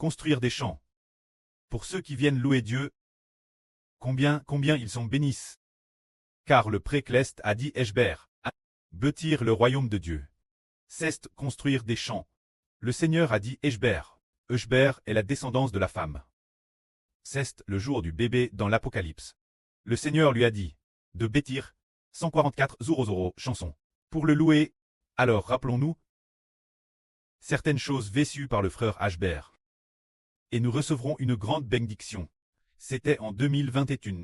construire des champs. Pour ceux qui viennent louer Dieu, combien ils sont bénis. Car le précleste a dit Eshber, bâtir le royaume de Dieu. Cest construire des champs. Le Seigneur a dit Eshber. Eshber est la descendance de la femme. C'est le jour du bébé dans l'Apocalypse. Le Seigneur lui a dit de bâtir 144 Zorozoro chansons. Pour le louer, alors rappelons-nous certaines choses vécues par le frère Ashber. Et nous recevrons une grande bénédiction. C'était en 2021.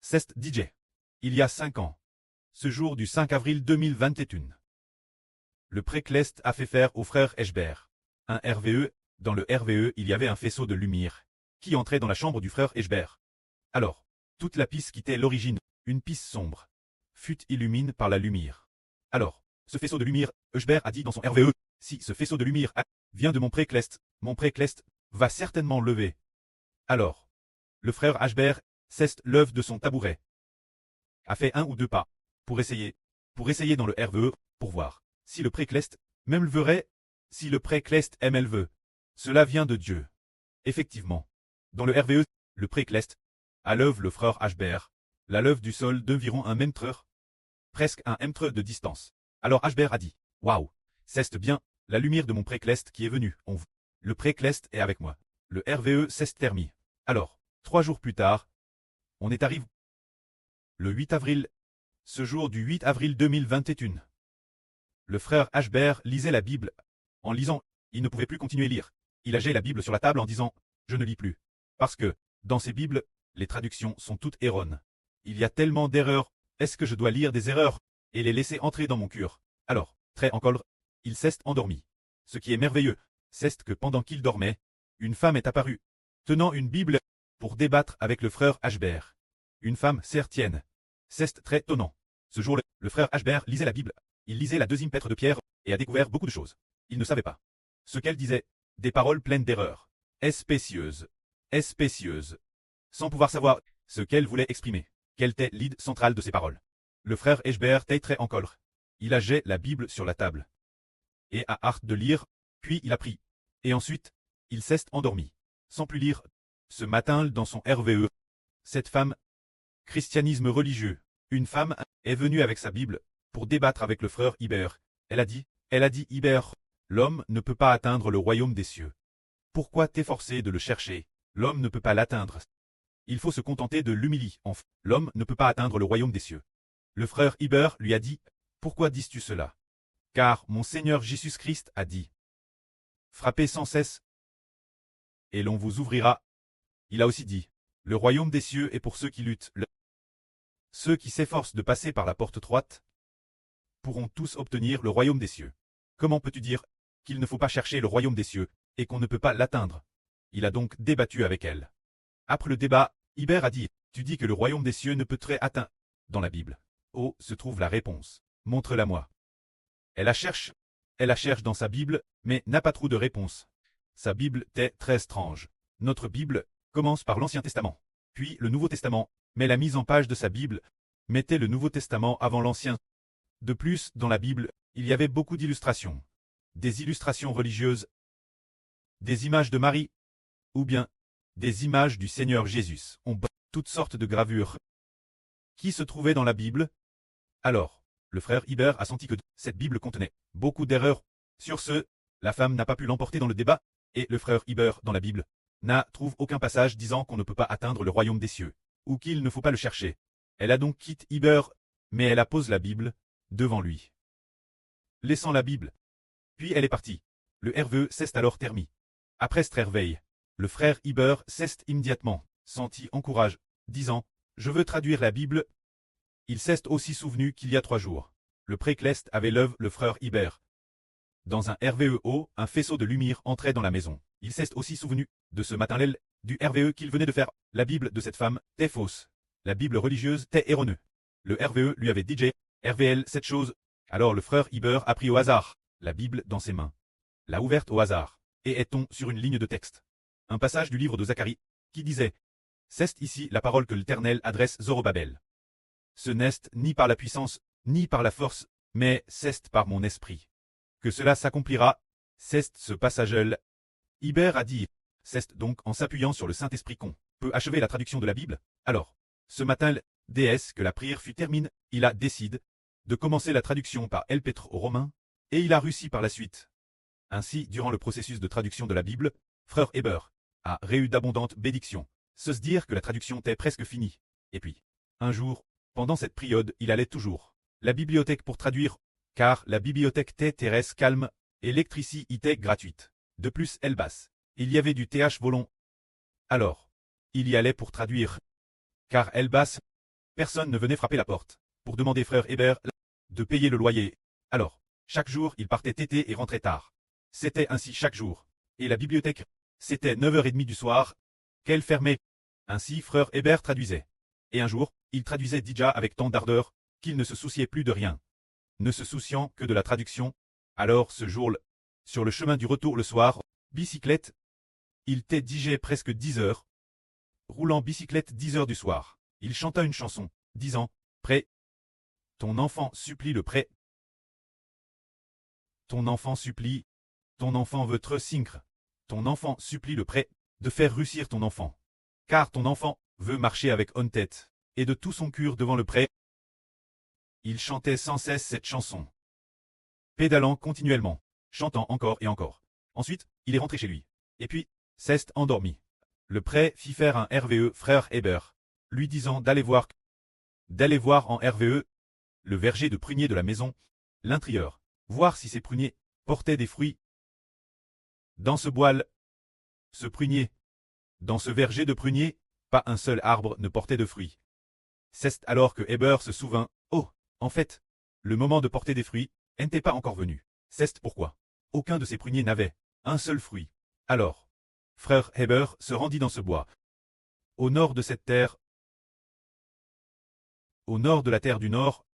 C'est DJ. Il y a 5 ans. Ce jour du 5 avril 2021. Le précleste a fait faire au frère Ashber un RVE. Dans le RVE, il y avait un faisceau de lumière qui entrait dans la chambre du frère Ashber. Alors, toute la piste quittait l'origine, une piste sombre, fut illumine par la lumière. Alors, ce faisceau de lumière, Ashber a dit dans son RVE, si ce faisceau de lumière vient de mon précleste va certainement lever. Alors, le frère Ashber cesse l'œuvre de son tabouret, a fait 1 ou 2 pas, pour essayer dans le RVE, pour voir si le précleste même le verrait, si le précleste aime elle veut. Cela vient de Dieu. Effectivement, dans le RVE, le précleste a l'œuvre le frère Ashber, la l'œuvre du sol d'environ 1 mètre, presque 1 mètre de distance. Alors Ashber a dit, waouh, c'est bien, la lumière de mon précleste qui est venue, le précleste est avec moi. Le RVE s'est terminé. Alors, 3 jours plus tard, on est arrivé le 8 avril, ce jour du 8 avril 2021. Le frère Ashber lisait la Bible. En lisant, il ne pouvait plus continuer à lire. Il ageait la Bible sur la table en disant « Je ne lis plus ». Parce que, dans ces Bibles, les traductions sont toutes erronées. Il y a tellement d'erreurs, est-ce que je dois lire des erreurs et les laisser entrer dans mon cœur? Alors, très encore, il s'est endormi. Ce qui est merveilleux, c'est que pendant qu'il dormait, une femme est apparue, tenant une Bible, pour débattre avec le frère Ashber. Une femme certaine. C'est très étonnant. Ce jour-là, le frère Ashber lisait la Bible. Il lisait la 2e épître de Pierre, et a découvert beaucoup de choses. Il ne savait pas ce qu'elle disait, des paroles pleines d'erreurs, spécieuses, sans pouvoir savoir ce qu'elle voulait exprimer. Quelle était l'idée centrale de ces paroles? Le frère Ashber était très en colère. Il ageait la Bible sur la table, et a hâte de lire, puis il a pris, et ensuite, il s'est endormi, sans plus lire. Ce matin, dans son RVE, cette femme, christianisme religieux, une femme est venue avec sa Bible, pour débattre avec le frère Iber. Elle a dit, Iber, l'homme ne peut pas atteindre le royaume des cieux. Pourquoi t'efforcer de le chercher? L'homme ne peut pas l'atteindre. Il faut se contenter de l'humilier. Enfin, l'homme ne peut pas atteindre le royaume des cieux. Le frère Iber lui a dit, pourquoi dis-tu cela? Car mon Seigneur Jésus-Christ a dit, frappez sans cesse, et l'on vous ouvrira. Il a aussi dit, le royaume des cieux est pour ceux qui luttent. Ceux qui s'efforcent de passer par la porte étroite pourront tous obtenir le royaume des cieux. Comment peux-tu dire qu'il ne faut pas chercher le royaume des cieux, et qu'on ne peut pas l'atteindre? Il a donc débattu avec elle. Après le débat, Iber a dit, tu dis que le royaume des cieux ne peut être atteint. Dans la Bible, où se trouve la réponse? Montre-la-moi. Elle la cherche dans sa Bible, mais n'a pas trop de réponse. Sa Bible est très étrange. Notre Bible commence par l'Ancien Testament, puis le Nouveau Testament, mais la mise en page de sa Bible mettait le Nouveau Testament avant l'Ancien. De plus, dans la Bible, il y avait beaucoup d'illustrations. Des illustrations religieuses, des images de Marie, ou bien des images du Seigneur Jésus. On bat toutes sortes de gravures qui se trouvaient dans la Bible. Alors, le frère Iber a senti que cette Bible contenait beaucoup d'erreurs. Sur ce, la femme n'a pas pu l'emporter dans le débat, et le frère Iber, dans la Bible, trouve aucun passage disant qu'on ne peut pas atteindre le royaume des cieux, ou qu'il ne faut pas le chercher. Elle a donc quitté Iber, mais elle appose la Bible devant lui, laissant la Bible. Puis elle est partie. Le RVE s'est alors terminé. Après ce réveil, le frère Iber s'est immédiatement senti en courage, disant « Je veux traduire la Bible ». Il s'est aussi souvenu qu'il y a 3 jours, le précleste avait l'œuvre le frère Iber. Dans un RVE, un faisceau de lumière entrait dans la maison. Il s'est aussi souvenu de ce matin du RVE qu'il venait de faire. La Bible de cette femme était fausse. La Bible religieuse était erronée. Le RVE lui avait dit RVL cette chose. Alors le frère Iber a pris au hasard la Bible dans ses mains, l'a ouverte au hasard, et est tombé sur une ligne de texte. Un passage du livre de Zacharie, qui disait « C'est ici la parole que l'Éternel adresse Zorobabel. Ce n'est ni par la puissance, ni par la force, mais c'est par mon esprit. Que cela s'accomplira, c'est ce passage-là. » Iber a dit C'est donc en s'appuyant sur le Saint-Esprit qu'on peut achever la traduction de la Bible. Alors, ce matin, déesse que la prière fut terminée, il a décidé de commencer la traduction par El Petro aux Romains, et il a réussi par la suite. Ainsi, durant le processus de traduction de la Bible, frère Heber a reçu d'abondantes bénédictions. Se dire que la traduction était presque finie. Et puis, un jour, pendant cette période, il allait toujours la bibliothèque pour traduire, car la bibliothèque était terrestre calme et l'électricité gratuite. De plus, elle basse. Il y avait du TH volant. Alors, il y allait pour traduire. Car elle basse, personne ne venait frapper la porte pour demander frère Heber de payer le loyer. Alors, chaque jour, il partait tété et rentrait tard. C'était ainsi chaque jour. Et la bibliothèque, c'était 9h30 du soir, qu'elle fermait. Ainsi, frère Heber traduisait. Et un jour, il traduisait déjà avec tant d'ardeur qu'il ne se souciait plus de rien. Ne se souciant que de la traduction. Alors, ce jour-là, sur le chemin du retour le soir, bicyclette, il t'édigeait presque 10 heures. Roulant bicyclette 10 heures du soir, il chanta une chanson, disant, prêt. Ton enfant supplie le prêt. Ton enfant supplie. Ton enfant veut te sincre. Ton enfant supplie le prêt de faire réussir ton enfant. Car ton enfant veut marcher avec honte tête et de tout son cœur devant le prêt. Il chantait sans cesse cette chanson, pédalant continuellement, chantant encore et encore. Ensuite, il est rentré chez lui. Et puis, s'est endormi. Le prêt fit faire un RVE frère Heber, lui disant d'aller voir en RVE le verger de pruniers de la maison, l'intérieur, voir si ces pruniers portaient des fruits. Dans ce bois, ce prunier, dans ce verger de pruniers, pas un seul arbre ne portait de fruits. C'est alors que Heber se souvint, oh, en fait, le moment de porter des fruits n'était pas encore venu. C'est pourquoi aucun de ces pruniers n'avait un seul fruit. Alors, frère Heber se rendit dans ce bois, au nord de cette terre, au nord de la terre du nord,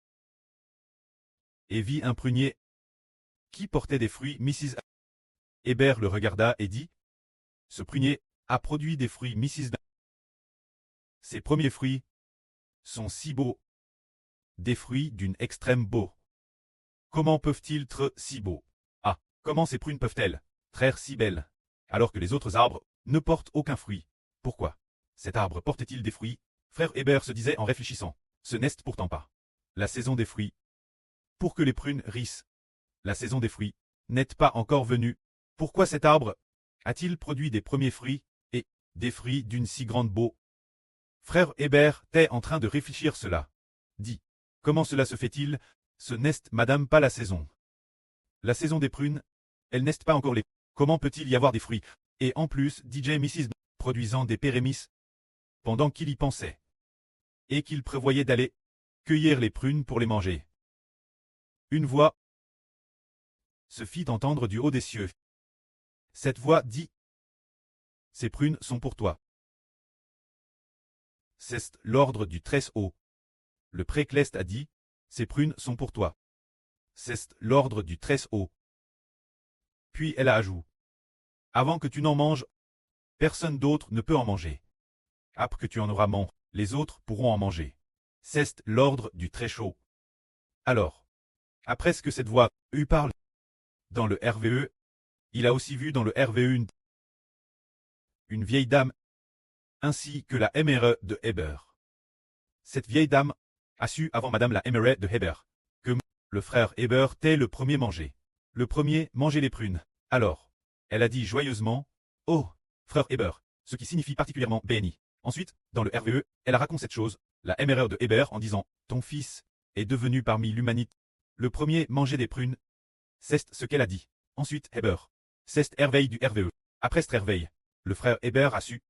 et vit un prunier qui portait des fruits. Mrs. Heber le regarda et dit, ce prunier a produit des fruits. Mrs. Ses premiers fruits sont si beaux, des fruits d'une extrême beau. Comment peuvent-ils être si beaux? Ah, comment ces prunes peuvent-elles être si belles, alors que les autres arbres ne portent aucun fruit? Pourquoi cet arbre porte-t-il des fruits? Frère Heber se disait en réfléchissant, ce n'est pourtant pas la saison des fruits. Pour que les prunes rissent, la saison des fruits n'est pas encore venue. Pourquoi cet arbre a-t-il produit des premiers fruits, et des fruits d'une si grande beau? Frère Heber était en train de réfléchir cela. Dit, comment cela se fait-il? Ce n'est, madame, pas la saison. La saison des prunes, elle n'est pas encore les. Comment peut-il y avoir des fruits? Et en plus, DJ Mrs. produisant des pérémisses, pendant qu'il y pensait, et qu'il prévoyait d'aller cueillir les prunes pour les manger. Une voix se fit entendre du haut des cieux. Cette voix dit, ces prunes sont pour toi. C'est l'ordre du Très-Haut. Le Précleste a dit, ces prunes sont pour toi. C'est l'ordre du Très-Haut. Puis elle a ajouté, avant que tu n'en manges, personne d'autre ne peut en manger. Après que tu en auras mangé, les autres pourront en manger. C'est l'ordre du Très-Chaud. Alors, après ce que cette voix eut parlé dans le RVE, il a aussi vu dans le RVE une vieille dame, ainsi que la MRE de Heber. Cette vieille dame a su avant madame la MRE de Heber, que le frère Heber était le premier mangé. Le premier mangeait les prunes. Alors, elle a dit joyeusement, oh, frère Heber, ce qui signifie particulièrement béni. Ensuite, dans le RVE, elle a raconté cette chose, la MRE de Heber en disant, ton fils est devenu parmi l'humanité le premier manger des prunes. C'est ce qu'elle a dit. Ensuite, Heber. C'est Herveille du RVE. Après cette Herveille, le frère Heber a su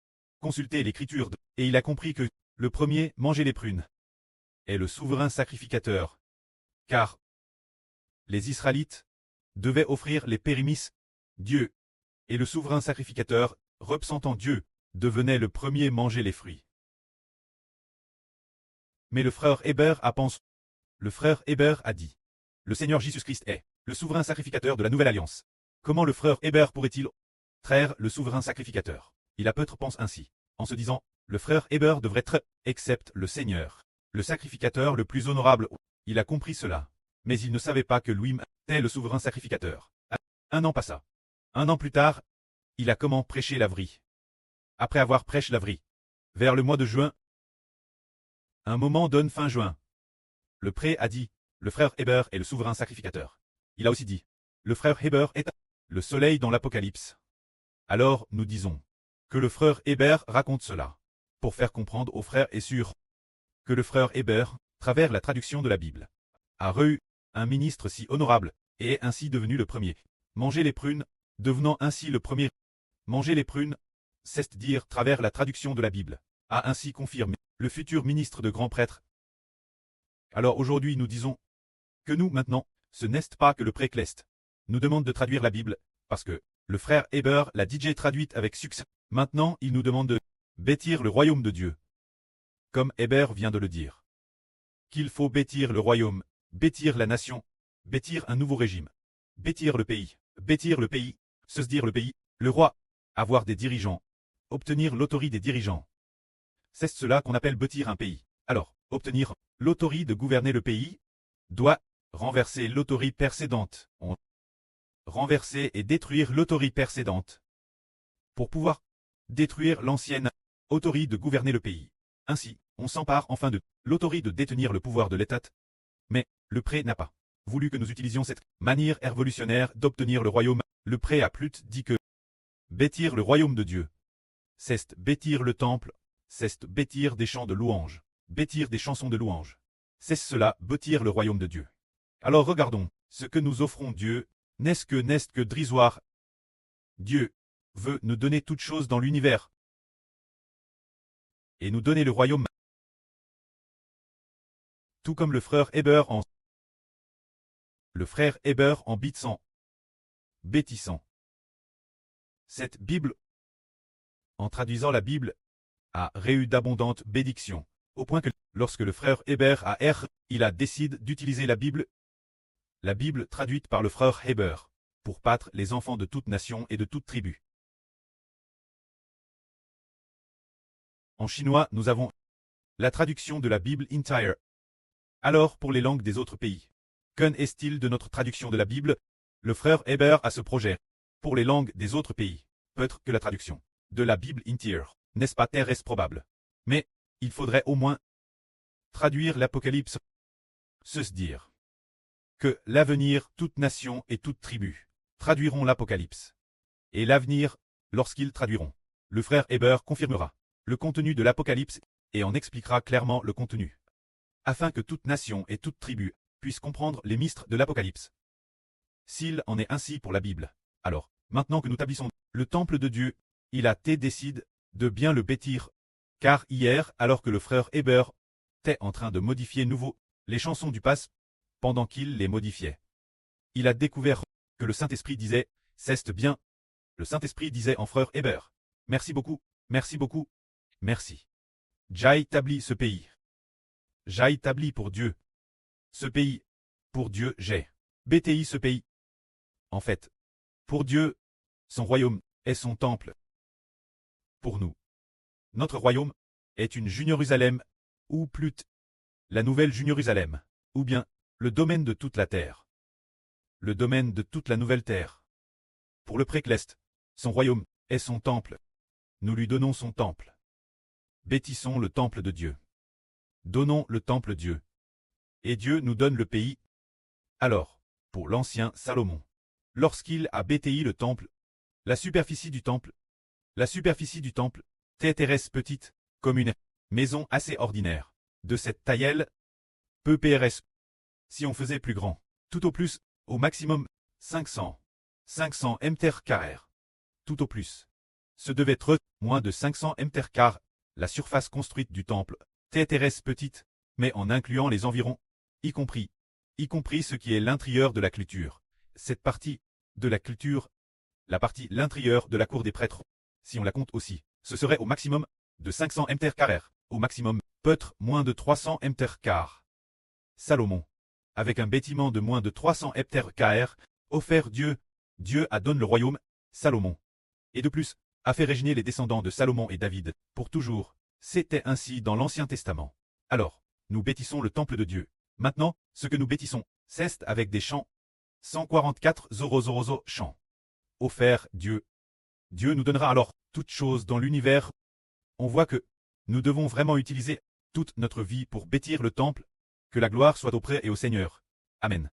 consulter l'écriture et il a compris que le premier manger les prunes est le souverain sacrificateur. Car les Israélites devaient offrir les pérémisses, Dieu, et le souverain sacrificateur, représentant Dieu, devenait le premier manger les fruits. Mais le frère Heber a pensé. Le frère Heber a dit, le Seigneur Jésus-Christ est le souverain sacrificateur de la nouvelle alliance. Comment le frère Heber pourrait-il traire le souverain sacrificateur? Il a peut-être pensé ainsi, en se disant, le frère Heber devrait être, excepte le Seigneur, le sacrificateur le plus honorable. Il a compris cela, mais il ne savait pas que lui était le souverain sacrificateur. Un an passa. Un an plus tard, il a comment prêché la vraie. après avoir prêché laverie. Vers le mois de juin. Un moment donne fin juin. Le pré a dit, le frère Héber est le souverain sacrificateur. Il a aussi dit, le frère Héber est le soleil dans l'Apocalypse. Alors, nous disons, que le frère Héber raconte cela, pour faire comprendre aux frères et sûrs que le frère Héber, travers la traduction de la Bible, a reçu un ministre si honorable, et est ainsi devenu le premier. Manger les prunes, devenant ainsi le premier. Manger les prunes, c'est-à-dire travers la traduction de la Bible, a ainsi confirmé le futur ministre de grand prêtre. Alors aujourd'hui nous disons que nous maintenant, ce n'est pas que le précleste nous demande de traduire la Bible, parce que le frère Héber l'a DJ traduite avec succès. Maintenant il nous demande de bâtir le royaume de Dieu. Comme Héber vient de le dire. Qu'il faut bâtir le royaume, bâtir la nation, bâtir un nouveau régime, bâtir le pays, se dire le pays, le roi, avoir des dirigeants, obtenir l'autorité des dirigeants. C'est cela qu'on appelle bâtir un pays. Alors, obtenir l'autorité de gouverner le pays, doit renverser l'autorité précédente. On renverser et détruire l'autorité précédente. Pour pouvoir détruire l'ancienne autorité de gouverner le pays. Ainsi, on s'empare enfin de l'autorité de détenir le pouvoir de l'État. Mais, le pré n'a pas voulu que nous utilisions cette manière révolutionnaire d'obtenir le royaume. Le pré a plus dit que bâtir le royaume de Dieu, c'est bâtir le temple, c'est bâtir des chants de louange, bâtir des chansons de louange. C'est cela, bâtir le royaume de Dieu. Alors regardons, ce que nous offrons Dieu, n'est-ce que dérisoire. Dieu veut nous donner toutes choses dans l'univers et nous donner le royaume. Tout comme le frère Héber en bêtissant. Cette Bible, en traduisant la Bible, a reçu d'abondantes bénédictions, au point que, lorsque le frère Héber il a décidé d'utiliser la Bible traduite par le frère Héber, pour battre les enfants de toute nation et de toute tribu. En chinois, nous avons la traduction de la Bible entire. Alors, pour les langues des autres pays, qu'en est-il de notre traduction de la Bible? Le frère Héber a ce projet. Pour les langues des autres pays, peut-être que la traduction de la Bible entière, n'est-ce pas terrestre probable. Mais, il faudrait au moins traduire l'Apocalypse. Se dire que l'avenir, toute nation et toute tribu traduiront l'Apocalypse. Et l'avenir, lorsqu'ils traduiront, le frère Héber confirmera le contenu de l'Apocalypse et en expliquera clairement le contenu, afin que toute nation et toute tribu puisse comprendre les mystères de l'Apocalypse. S'il en est ainsi pour la Bible, alors, maintenant que nous établissons le temple de Dieu, il a été décidé de bien le bâtir, car hier, alors que le frère Héber était en train de modifier nouveau les chansons du passe, pendant qu'il les modifiait, il a découvert que le Saint-Esprit disait « C'est bien ». Le Saint-Esprit disait en frère Héber « Merci beaucoup, merci beaucoup, merci. J'ai établi ce pays. J'ai établi pour Dieu. Ce pays, pour Dieu j'ai bâti ce pays. En fait, pour Dieu, son royaume est son temple. Pour nous, notre royaume est une Jérusalem, ou plutôt, la nouvelle Jérusalem, ou bien, le domaine de toute la terre. Le domaine de toute la nouvelle terre. Pour le précleste, son royaume est son temple. Nous lui donnons son temple. Bâtissons le temple de Dieu. Donnons le temple Dieu. Et Dieu nous donne le pays. Alors, pour l'ancien Salomon, lorsqu'il a bâti le temple, la superficie du temple TTRS petite, comme une maison assez ordinaire, de cette taille, peu PRS. Si on faisait plus grand, tout au plus, au maximum, 500 m², tout au plus. Ce devait être moins de 500 m², la surface construite du temple, TTRS petite, mais en incluant les environs, y compris ce qui est l'intérieur de la clôture. Cette partie de la clôture, la partie l'intérieur de la cour des prêtres, si on la compte aussi, ce serait au maximum de 500 m², au maximum, peut-être moins de 300 m². Salomon, avec un bâtiment de moins de 300 m², offert Dieu a donné le royaume, Salomon. Et de plus, a fait régner les descendants de Salomon et David, pour toujours. C'était ainsi dans l'Ancien Testament. Alors, nous bâtissons le temple de Dieu. Maintenant, ce que nous bâtissons, c'est avec des chants. 144 000 chants. Offert Dieu. Dieu nous donnera alors toutes choses dans l'univers. On voit que nous devons vraiment utiliser toute notre vie pour bâtir le temple. Que la gloire soit auprès et au Seigneur. Amen.